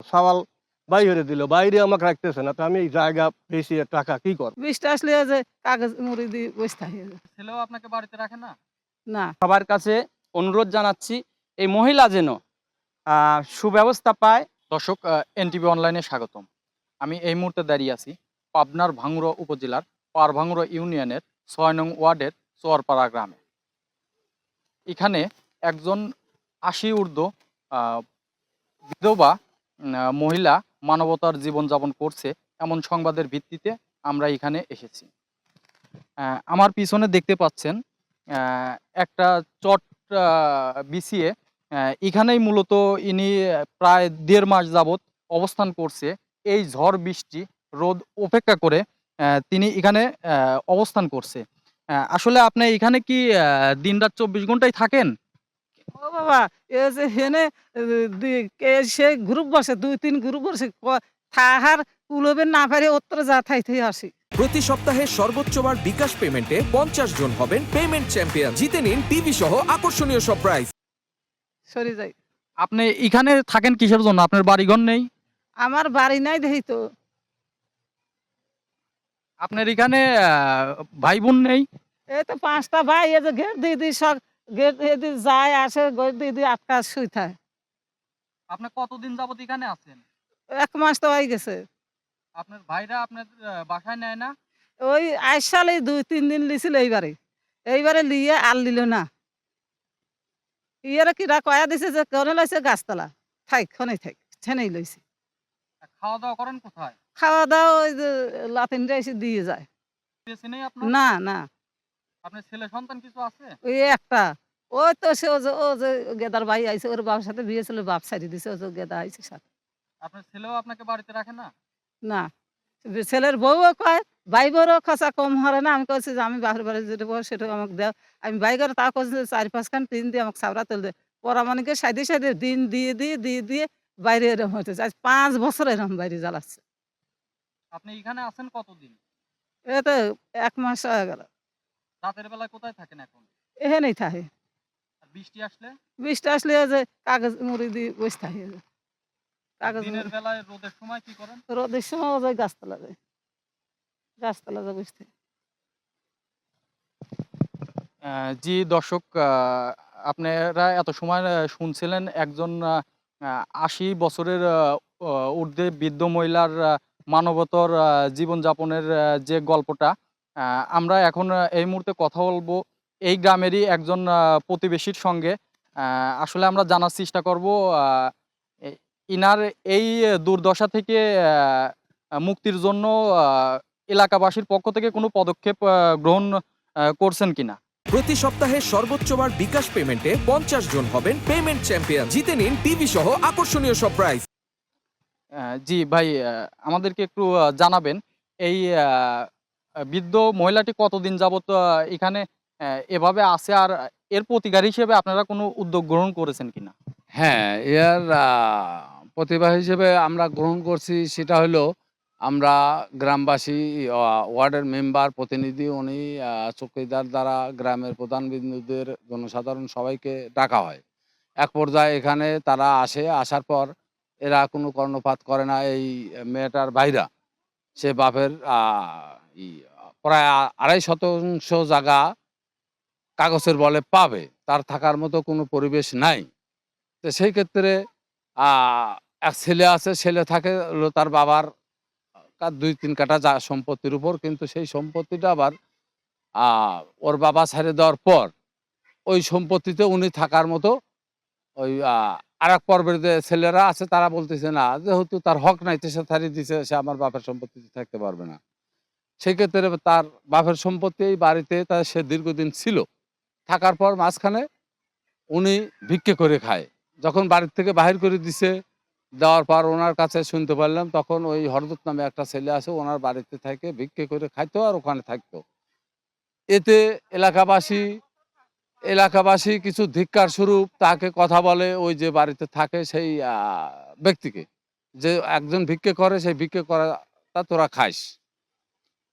সওয়াল বাইরে দিল, বাইরে আমাকে রাখতেছে না, তো আমি এই জায়গা বেশি টাকা কি করব? বৃষ্টি আসলে যে কাগজ মুড়ি দিয়ে বসে থাকে। ছেলেও আপনাকে বাড়িতে রাখে না? না, সবার কাছে অনুরোধ জানাচ্ছি এই মহিলা যেন সুব্যবস্থা পায়। দর্শক, এনটিভি অনলাইনে স্বাগতম। আমি এই মুহূর্তে দাঁড়িয়ে আছি পাবনার ভাঙ্গুড়া উপজেলার পারভাঙ্গুড়া ইউনিয়নের ৬ নং ওয়ার্ডের চোয়ারপাড়া গ্রামে। এখানে একজন ৮০ ঊর্ধ্ব বিধবা মহিলা মানবতার জীবনযাপন করছে এমন সংবাদের ভিত্তিতে আমরা এখানে এসেছি। আমার পিছনে দেখতে পাচ্ছেন একটা চট বিছিয়ে এখানেই মূলত ইনি প্রায় ১.৫ মাস যাবৎ অবস্থান করছে। এই ঝড় বৃষ্টি রোদ উপেক্ষা করে তিনি এখানে অবস্থান করছে। আসলে আপনি এখানে কি দিনরাত ২৪ ঘন্টাই থাকেন? ও বাবা, এ যে হেনে সে গ্রুপ বসে, ২-৩ গ্রুপ বসে থাহার কুলবে না পারে অত্র যা থাইতে আসি। প্রতি সপ্তাহে সর্বোচ্চবার বিকাশ পেমেন্টে ৫০ জন হবেন পেমেন্ট চ্যাম্পিয়ন। জিতে নিন টিভি সহ আকর্ষণীয় সব প্রাইজ। সরে যাই। আপনি এখানে থাকেন কিসের জন্য? আপনার বাড়িঘর নেই? আমার বাড়ি নাই দেখি তো। আপনার এখানে ভাই বোন নেই? এই তো ৫টা ভাই, এই যে গেট দিয়ে দিই, সব গেট দিয়ে দিয়ে যায় আসে, গেট দিয়ে দিয়ে আটকা শুই থাকে। আপনি কতদিন যাবত এখানে আছেন? ১ মাস তো হয়ে গেছে। আপনার ভাইরা আপনার বাসায় নেয় না? ওই সালে ২-৩ দিন লিছিল এইবারে। এইবারে লিয়ে আর লিল না। ইয়ারা কিরা কয়া দিছে যে কোনে লইছে গাছতলা। থাইক, খনেই থাইক। ছেনেই লইছে। খাওয়া দাওয়া করেন কোথায়? খাওয়া দাওয়া ওই যে লাতিনরা এসে দিয়ে যায়। বেশি নেই আপনার? না, না। আপনার ছেলে সন্তান কিছু আছে? ওই একটা। ওই তো সে ও যে গেদার ভাই আইছে, ওর বাবার সাথে বিয়ে ছিল, বাপ ছাইড়ে দিছে, ও যে গেদা আইছে সাথে। আপনার ছেলেও আপনাকে বাড়িতে রাখে না? না। ছেলের বউও কয়, ভাই বউরও খরচা কম হরে না। আমি কইছি যে আমি বাপের বাড়ি যেটা বউ সেটাও আমাকে দাও। আমি ভাই ঘরে তাও কইছি যে ৪-৫ খান টিন দিয়ে আমাকে ছাউরা তুলে দে। পরামানিকে সাইদে দিন দিয়ে বাইরে এরকম হইতেছে। আজ ৫ বছর এরকম বাইরে জ্বালাচ্ছে। আপনি এখানে আছেন কতদিন? এ তো ১ মাস হয়ে গেল। রাতের বেলায় কোথায় থাকেন এখন? এখানেই থাকে। আর বৃষ্টি আসলে? বৃষ্টি আসলে ওই যে কাগজ মুড়ি দিয়ে বসে থাকে। কাগজ দিনের মুড়ি। বেলায় রোদের সময় কি করেন? রোদের সময় ও যায় গাছতলা যায়। গাছতলা যায় বসে থাকে। জি দর্শক, আপনারা এত সময় শুনছিলেন একজন ৮০ বছরের ঊর্ধ্বে বৃদ্ধ মহিলার মানবতার জীবনযাপনের যে গল্পটা। আমরা এখন এই মুহূর্তে কথা বলবো এই গ্রামেরই একজন প্রতিবেশীর সঙ্গে। আসলে আমরা জানার চেষ্টা করব এ ইনার এই দুর্দশা থেকে মুক্তির জন্য এলাকাবাসীর পক্ষ থেকে কোনো পদক্ষেপ গ্রহণ করছেন কিনা। প্রতি সপ্তাহে সর্বোচ্চবার বিকাশ পেমেন্টে ৫০ জন হবেন পেমেন্ট চ্যাম্পিয়ন। জিতে নিন টিভি সহ আকর্ষণীয় সব প্রাইজ। জি ভাই, আমাদেরকে একটু জানাবেন এই বৃদ্ধ মহিলাটি কতদিন যাবত এখানে এভাবে আছে, আর এর প্রতিকার হিসেবে আপনারা কোনো উদ্যোগ গ্রহণ করেছেন কিনা? হ্যাঁ, এর প্রতিভা হিসেবে আমরা গ্রহণ করছি, সেটা হলো আমরা গ্রামবাসী, ওয়ার্ডের মেম্বার, প্রতিনিধি, উনি চৌকিদার দ্বারা গ্রামের প্রধানবিন্দুদের, জনসাধারণ সবাইকে ডাকা হয়। এক পর্যায়ে এখানে তারা আসে, আসার পর এরা কোনো কর্ণপাত করে না। এই মেয়েটার ভাইরা, সে বাপের প্রায় ২.৫ শতাংশ জায়গা কাগজের বলে পাবে, তার থাকার মতো কোনো পরিবেশ নাই। তো সেই ক্ষেত্রে এক ছেলে আছে, ছেলে থাকে হলো তার বাবার ২-৩ কাঠা সম্পত্তির উপর, কিন্তু সেই সম্পত্তিটা আবার ওর বাবা ছেড়ে দেওয়ার পর ওই সম্পত্তিতে উনি থাকার মতো ওই আর এক পর্বের যে ছেলেরা আছে তারা বলতেছে না, যেহেতু তার হক নাই, সে ছাড়িয়ে দিছে, সে আমার বাপের সম্পত্তিতে থাকতে পারবে না। সেই ক্ষেত্রে তার বাপের সম্পত্তি এই বাড়িতে সে দীর্ঘদিন ছিল। থাকার পর মাঝখানে উনি ভিক্ষে করে খায়। যখন বাড়ির থেকে বাহির করে দিছে, দেওয়ার পর ওনার কাছে শুনতে পারলাম, তখন ওই হরদত নামে একটা ছেলে আছে, ওনার বাড়িতে থেকে ভিক্ষে করে খাইতো আর ওখানে থাকতো। এতে এলাকাবাসী কিছু ধিক্কার স্বরূপ তাকে কথা বলে, ওই যে বাড়িতে থাকে সেই ব্যক্তিকে, যে একজন ভিক্ষে করে, সেই ভিক্ষে করাটা তোরা খাইস।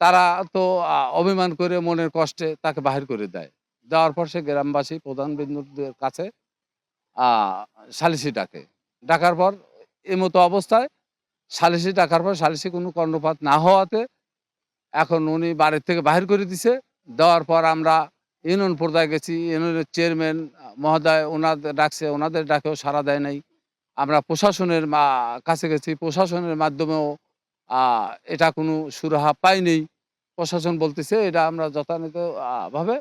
তারা তো অভিমান করে মনের কষ্টে তাকে বাহির করে দেয়। দেওয়ার পর সে গ্রামবাসী প্রধানবিন্দুদের কাছে সালিসি ডাকে। ডাকার পর এই মতো অবস্থায় সালিসি টাকার পর সালিসি কোনো কর্ণপাত না হওয়াতে এখন উনি বাড়ির থেকে বাহির করে দিছে। দেওয়ার পর আমরা ইউনিয়ন পর্যায়ে গেছি, ইউনিয়নের চেয়ারম্যান মহোদয় ওনাদের ডাকছে, ওনাদের ডাকেও সাড়া দেয় নাই। আমরা প্রশাসনের কাছে গেছি, প্রশাসনের মাধ্যমেও এটা কোনো সুরাহা পাইনি। প্রশাসন বলতেছে এটা আমরা যথাযথ ভাবে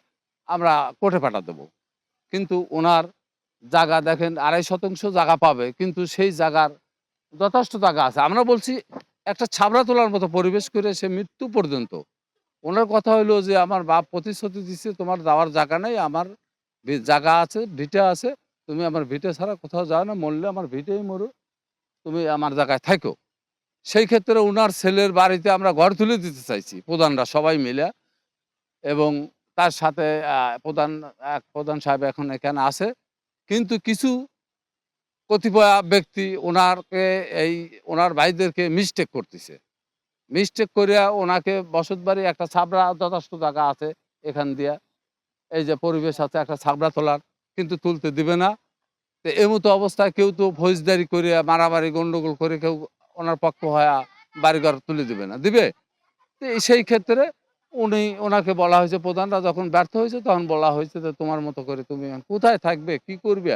আমরা কোর্টে পাঠা দেবো। কিন্তু ওনার জায়গা দেখেন ২.৫ শতাংশ জায়গা পাবে, কিন্তু সেই জায়গার যথেষ্ট জায়গা আছে। আমরা বলছি একটা ছাবড়া তোলার মতো পরিবেশ করে সে মৃত্যু পর্যন্ত। ওনার কথা হলো যে আমার বাপ প্রতিশ্রুতি দিচ্ছে তোমার যাওয়ার জায়গা নেই, আমার জায়গা আছে, ভিটে আছে, তুমি আমার ভিটে ছাড়া কোথাও যাও না, মরলে আমার ভিটেই মরো, তুমি আমার জায়গায় থাকো। সেই ক্ষেত্রে ওনার ছেলের বাড়িতে আমরা ঘর তুলে দিতে চাইছি প্রধানরা সবাই মিলে, এবং তার সাথে প্রধান সাহেব এখন এখানে আছে। কিন্তু কিছু কতিপয় ব্যক্তি ওনার ভাইদেরকে মিস্টেক করতেছে। মিস্টেক করিয়া ওনাকে বসত বাড়ি একটা ছাবড়া যথেষ্ট জায়গা আছে এখান দিয়া, এই যে পরিবেশ আছে একটা ছাবড়া তোলার, কিন্তু তুলতে দিবে না। তো এমতো অবস্থায় কেউ তো ফৌজদারি করিয়া মারামারি গন্ডগোল করে কেউ ওনার পক্ষ হয়ে বাড়িঘর তুলে দিবে না, দিবে? তো সেই ক্ষেত্রে ওনাকে বলা হয়েছে, প্রধানরা যখন ব্যর্থ হয়েছে তখন বলা হয়েছে যে তোমার মতো করে তুমি কোথায় থাকবে, কি করবে,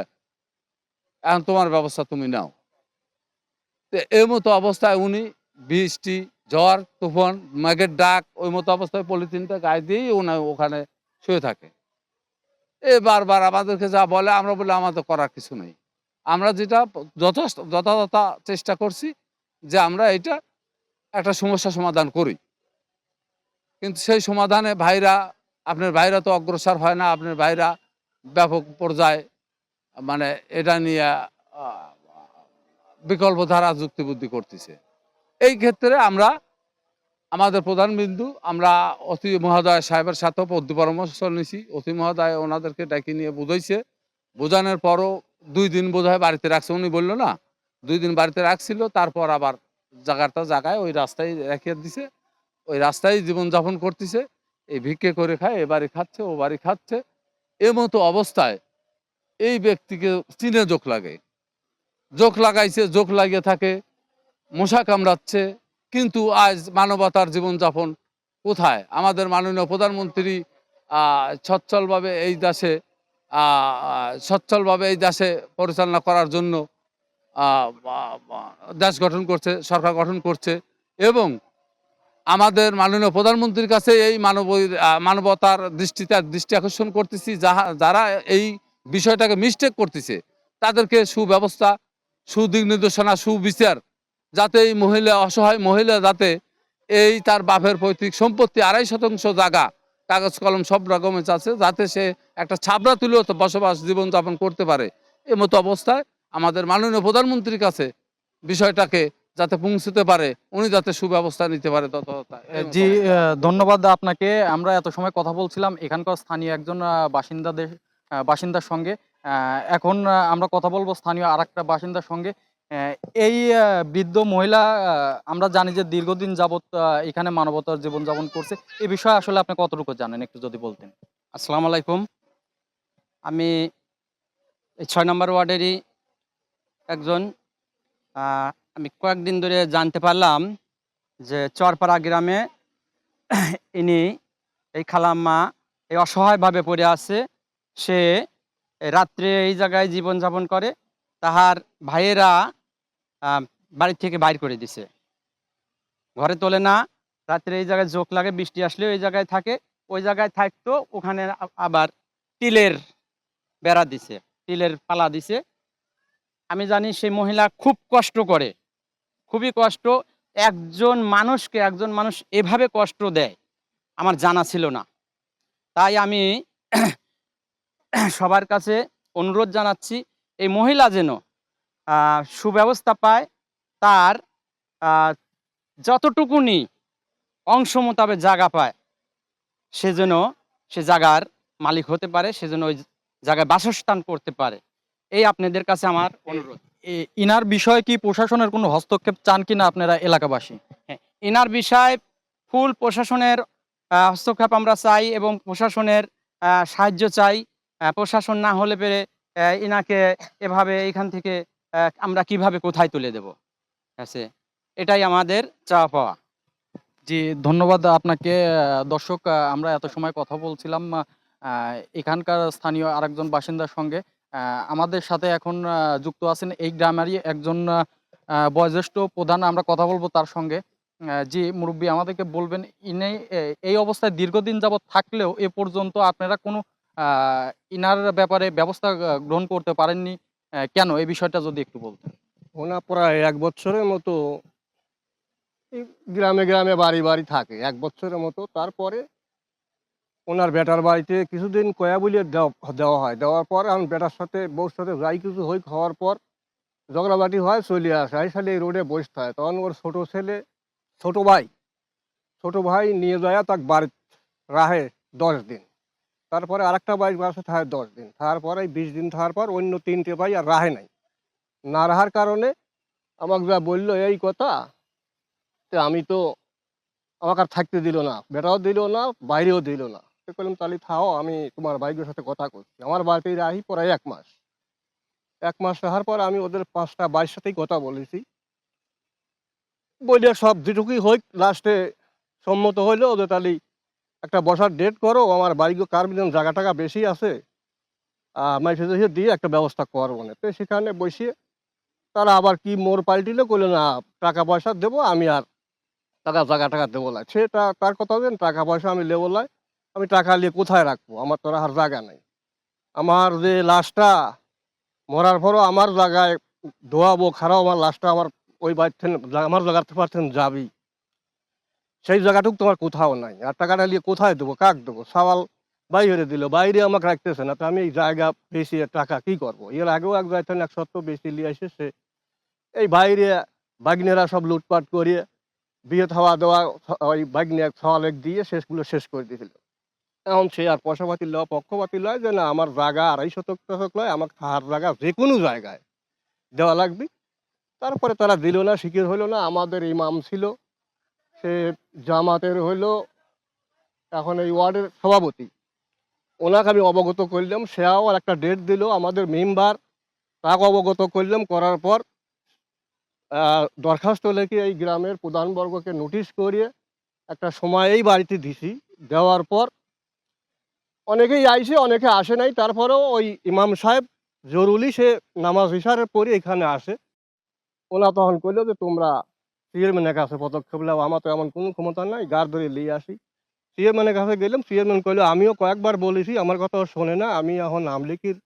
এখন তোমার ব্যবস্থা তুমি নাও। তো এই মতো অবস্থায় উনি বৃষ্টি, ঝড়, তুফান, মেঘের ডাক, ওই মতো অবস্থায় পলিথিনটা গায়ে দিয়েই ওখানে শুয়ে থাকে। বারবার আমাদেরকে যা বলে আমরা বলি আমাদের করার কিছু নেই। আমরা যেটা যথাযথ চেষ্টা করছি যে আমরা এটা একটা সমস্যা সমাধান করি, কিন্তু সেই সমাধানে আপনার ভাইরা তো অগ্রসর হয় না। আপনার ভাইরা ব্যাপক পর্যায়ে মানে এটা নিয়ে বিকল্প ধারা যুক্তিবুদ্ধি করতেছে। এই ক্ষেত্রে আমরা আমাদের প্রধান বিন্দু আমরা অতি মহোদয় সাহেবের সাথেও পদ্ধতি পরামর্শ নিয়েছি। অতি মহোদয় ওনাদেরকে ডেকে নিয়ে বুঝাইছে, বোঝানোর পরও 2 দিন বোধহয় বাড়িতে রাখছে। উনি বললো না, 2 দিন বাড়িতে রাখছিল, তারপর আবার জায়গায় ওই রাস্তায় রেখে দিছে। ওই রাস্তায় জীবনযাপন করতেছে, এই ভিক্ষে করে খায়, এ বাড়ি খাচ্ছে, ও বাড়ি খাচ্ছে। এমতো অবস্থায় এই ব্যক্তিকে চিনে জোক লাগাইছে, জোক লাগিয়ে থাকে, মশা কামড়াচ্ছে। কিন্তু আজ মানবতার জীবনযাপন কোথায়? আমাদের মাননীয় প্রধানমন্ত্রী সচ্ছলভাবে এই দেশে পরিচালনা করার জন্য দেশ গঠন করছে, সরকার গঠন করছে, এবং আমাদের মাননীয় প্রধানমন্ত্রীর কাছে এই মানবতার দৃষ্টি আকর্ষণ করতেছি। যারা এই বিষয়টাকে মিস্টেক করতেছে তাদেরকে সুব্যবস্থা, সুদিক নির্দেশনা, সুবিচার, যাতে এই অসহায় মহিলা যাতে তার বাপের পৈতৃক সম্পত্তি ২.৫ শতাংশ জায়গা, কাগজ কলম সব রকমের আছে, যাতে সে একটা ছাবড়া তুলেও তো বসবাস জীবনযাপন করতে পারে। এমতো অবস্থায় আমাদের মাননীয় প্রধানমন্ত্রীর কাছে বিষয়টাকে যাতে পৌঁছতে পারে, উনি যাতে সুব্যবস্থা নিতে পারে জি, ধন্যবাদ আপনাকে। আমরা এত সময় কথা বলছিলাম এখানকার স্থানীয় একজন বাসিন্দার সঙ্গে। এখন আমরা কথা বলবো স্থানীয় আরেকটা বাসিন্দার সঙ্গে। এই বৃদ্ধ মহিলা, আমরা জানি যে দীর্ঘদিন যাবৎ এখানে মানবতার জীবনযাপন করছে। এই বিষয়ে আসলে আপনি কতটুকু জানেন, একটু যদি বলতেন। আসসালামু আলাইকুম। আমি এই ৬ নম্বর ওয়ার্ডেরই একজন। আমি কয়েকদিন ধরে জানতে পারলাম যে চরপাড়া গ্রামে ইনি, এই খালাম্মা, এই অসহায়ভাবে পড়ে আছে। সে রাত্রে এই জায়গায় জীবনযাপন করে। তাহার ভাইয়েরা বাড়ি থেকে বাইর করে দিছে, ঘরে তোলে না। রাত্রে এই জায়গায় জোক লাগে, বৃষ্টি আসলে ওই জায়গায় থাকে। ওই জায়গায় থাকতো, ওখানে আবার টিলের বেড়া দিছে, টিলের পালা দিছে। আমি জানি সেই মহিলা খুব কষ্ট করে, খুবই কষ্ট। একজন মানুষ এভাবে কষ্ট দেয় আমার জানা ছিল না। তাই আমি সবার কাছে অনুরোধ জানাচ্ছি, এই মহিলা যেন সুব্যবস্থা পায়, তার যতটুকুনি অংশ মোতাবেক জায়গা পায়, সেজন্য সে জায়গার মালিক হতে পারে, সেজন্য ওই জায়গায় বাসস্থান করতে পারে। এই আপনাদের কাছে আমার অনুরোধ। ইনার বিষয়ে কি প্রশাসনের কোনো হস্তক্ষেপ চান কিনা আপনারা এলাকাবাসী? হ্যাঁ, ইনার বিষয় ফুল প্রশাসনের হস্তক্ষেপ আমরা চাই, এবং প্রশাসনের সাহায্য চাই। প্রশাসন না হলে পেরে ইনাকে এভাবে এখান থেকে আমরা কিভাবে কোথায় তুলে দেব আছে, এটাই আমাদের চাওয়া পাওয়া। জি, ধন্যবাদ আপনাকে। দর্শক, আমরা এত সময় কথা বলছিলাম এখানকার স্থানীয় আরেকজন বাসিন্দার সঙ্গে। আমাদের সাথে এখন যুক্ত আছেন এই গ্রামেরই একজন বয়োজ্যেষ্ঠ প্রধান। আমরা কথা বলবো তার সঙ্গে। জি মুরব্বী, আমাদেরকে বলবেন এই অবস্থায় দীর্ঘদিন যাবৎ থাকলেও এ পর্যন্ত আপনারা কোনো ইনার ব্যাপারে ব্যবস্থা গ্রহণ করতে পারেননি কেন? এই বিষয়টা যদি একটু বলতেন। ওনা প্রায় ১ বছরের মতো এই গ্রামে, গ্রামে বাড়ি, বাড়ি থাকে ১ বছরের মতো। তারপরে ওনার বেটার বাড়িতে কিছুদিন কয়া বলিয়ে দেওয়া হয়। দেওয়ার পর এখন বেটার সাথে বউর সাথে যাই কিছু হই, খাওয়ার পর ঝগড়াঝাটি হয়, চলে আসে। আইসা এই রোডে বসতে হয়। তখন ওর ছোট ছেলে, ছোট ভাই নিয়ে যায়া তাক বাড়িত রাহে ১০ দিন। তারপরে আরেকটা ভাই বাসায় থাকে ১০ দিন। তারপরে ২০ দিন থাকার পর অন্য ৩ টে ভাই আর রাহে নাই। না রাহার কারণে আমাকে যা বলল এই কথা, তো আমি তো আমাকে আর থাকতে দিল না। বেটাও দিল না, বাইরেও দিল না। তো কইলাম তাহলে থাও, আমি তোমার ভাইদের সাথে কথা করছি। আমার বাড়িতেই রাহি প্রায় ১ মাস। ১ মাস রাহার পর আমি ওদের ৫ টা ভাইয়ের সাথেই কথা বলেছি। বইলে সব যেটুকুই হোক লাস্টে সম্মত হইলো যে তাহলে একটা বসার ডেট করো, আমার বাড়িতে কার যেন জায়গা টাকা বেশি আছে, মাইসে টাইসে দিয়ে একটা ব্যবস্থা করবো না। তো সেখানে বসিয়ে তারা আবার কি মোড় পাল্টিলো, কইলো না টাকা পয়সা দেবো, আমি আর জায়গা টাকা দেবো না। সে তার কথা বলেন টাকা পয়সা আমি লেবো না, আমি টাকা নিয়ে কোথায় রাখবো, আমার তো রাখার জায়গা নাই। আমার যে লাশটা মরার পরও আমার জায়গায় ধোয়াবো খারাও, আমার লাশটা আমার ওই বাড়িতে আমার জায়গাতে পারছেন যাবি, সেই জায়গাটুকু তোমার কোথাও নাই। আর টাকাটা নিয়ে কোথায় দেবো, কাক দেবো? সওয়াল বাইরে দিল, বাইরে আমাকে রাখতেছে না। তো আমি এই জায়গা বেশি টাকা কি করবো? এর আগেও এক যাইতেন ১ সপ্তাহ বেশি নিয়ে এসে সে এই বাইরে বাগনেরা সব লুটপাট করিয়ে বিয়ে খাওয়া দেওয়া ওই বাগনে সওয়ালেক দিয়ে শেষগুলো শেষ করে দিয়েছিল। এখন সে আর পয়সাপাতি লয়, পক্ষপাতি লয় যে না আমার জায়গা ২.৫ শতক টতক লয়, আমাকে থাকার জায়গা যে কোনো জায়গায় দেওয়া লাগবে। তারপরে তারা দিল না, স্বীকার হইল না। আমাদের ইমাম ছিল, সে জামাতের হইলো এখন এই ওয়ার্ডের সভাপতি, ওনাকে আমি অবগত করলাম। সেও আর একটা ডেট দিল। আমাদের মেম্বার তাকে অবগত করলাম। করার পর দরখাস্ত লিখে এই গ্রামের প্রধানবর্গকে নোটিশ করিয়ে একটা সময় এই বাড়িতে দিছি। দেওয়ার পর অনেকেই আইছে, অনেকে আসে নাই। তারপরেও ওই ইমাম সাহেব জরুরি সে নামাজ ইশারের পরে এখানে আসে। ওনা তখন কইলো যে তোমরা চেয়ারম্যানের কাছে পদক্ষেপ নাও, আমার তো এমন কোনো ক্ষমতা নাই, গার ধরে নিয়ে আসি। চেয়ারম্যানের কাছে গেলাম। চেয়ারম্যান কইলো আমিও কয়েকবার বলেছি, আমার কথাও শোনে না। আমি এখন আমলিকির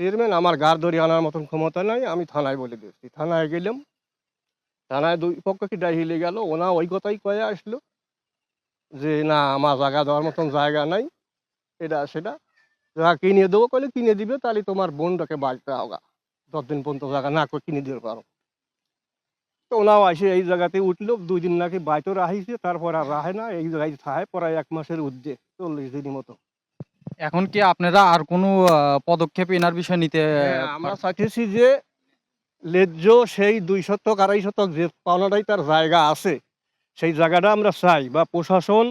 চেয়ারম্যান, আমার গার ধরে আনার মতন ক্ষমতা নাই, আমি থানায় বলে দিচ্ছি। থানায় গেলাম। থানায় ২ পক্ষকে ডাইহিলে গেল। ওনা ওই কথাই কয়ে আসলো যে না আমার জায়গা দেওয়ার মতন জায়গা নাই, এটা সেটা। জায়গা কিনে দেবো, কইলে কিনে দিবে, তাহলে তোমার বোনটাকে বাড়িতে আগা ১০ দিন পর্যন্ত জায়গা না করে কিনে দিতে পারো। তো ওনাও এসে এই জায়গাতে উঠলো। ২ দিন নাকি বাইতেও রাহিছে, তারপর আর রাহে না। এই জায়গায় থাহে প্রায় ১ মাসের ঊর্ধ্বে, ৪০ দিনের মতো। এখন কি আপনারা আর কোনো পদক্ষেপ এনার বিষয়ে নিতে হ্যাঁ, আমরা চাইতেছি যে ন্যায্য সেই ২ শতক ২.৫ শতক যে পাওনাটাই তার জায়গা আছে, সেই জায়গাটা আমরা চাই। বা প্রশাসন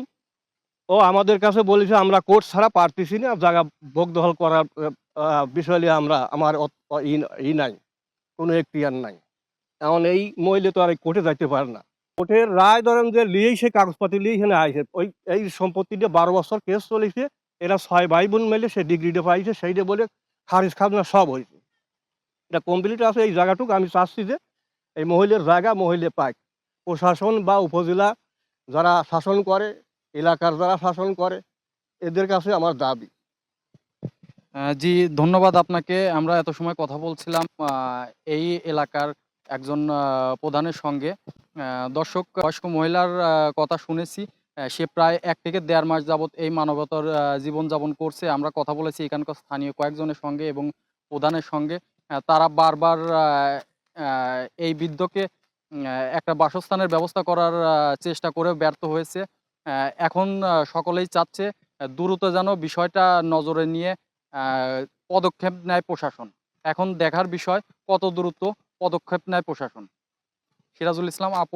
ও আমাদের কাছে বলেছে আমরা কোর্ট ছাড়া পারতেছি না, জায়গা ভোগ দখল করার বিষয় নিয়ে আমার ই নাই, কোনো এখতিয়ার নাই। এখন এই মহিলা তো আর এই কোর্টে যাইতে পারে না। কোর্টের রায় ধরেন যে লিয়েই সে কাগজপাতি লিয়ে এখানে আইছে। এই সম্পত্তিটা ১২ বছর কেস চলেছে। এরা ৬ ভাই বোন মিলে সে ডিগ্রিটা পাইছে, সেইটা বলে খারিজ খাজনা সব হয়েছে। এটা কমপ্লিট আছে। এই জায়গাটুকু আমি চাচ্ছি যে এই মহিলার জায়গা মহিলা পাক। প্রশাসন বা উপজেলা যারা শাসন করে, এলাকার যারা শাসন করে, এদের কাছে আমার দাবি। জি, ধন্যবাদ আপনাকে। আমরা এত সময় কথা বলছিলাম এই এলাকার একজন প্রধানের সঙ্গে। দর্শক, বয়স্ক মহিলার কথা শুনেছি। সে প্রায় ১ থেকে ১.৫ মাস যাবৎ এই মানবতার জীবনযাপন করছে। আমরা কথা বলেছি এখানকার স্থানীয় কয়েকজনের সঙ্গে এবং প্রধানের সঙ্গে। তারা বারবার এই বৃদ্ধকে একটা বাসস্থানের ব্যবস্থা করার চেষ্টা করেও ব্যর্থ হয়েছে। এখন সকলেই চাচ্ছে দ্রুত যেন বিষয়টা নজরে নিয়ে পদক্ষেপ নেয় প্রশাসন। এখন দেখার বিষয় কত দ্রুত পদক্ষেপ নেয় প্রশাসন। সিরাজুল ইসলাম, আপন।